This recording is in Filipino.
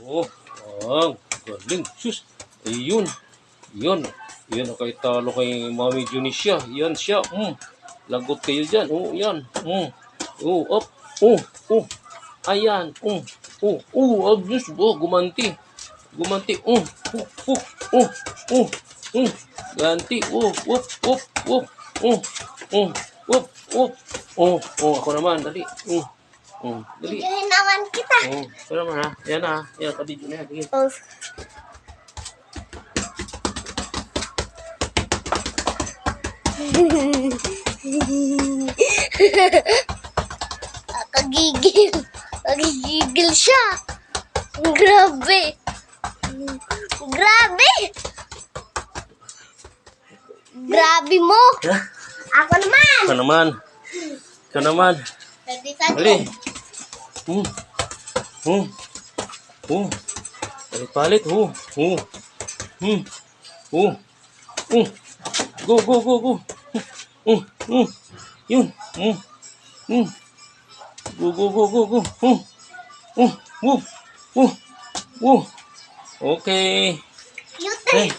Oh, galing. Sus. Ayun. Yan. Yan ang kay talo kay Mami Junicia. Yan siya. Lagot kayo dyan. Oh, yan. Up. Oh. Ayan. Abis. Gumanti. Ganti. Ako naman. Dali. Dali. Videohin naman kita. Ito naman ha. Yan ha. Yan, kabidyo na yan. Sige. Kagigil siya. Grabe. Grabe mo. Ha? Ako naman. Ikaw naman. Dali. Palit. Go. Yun. Go. Okay. Cute.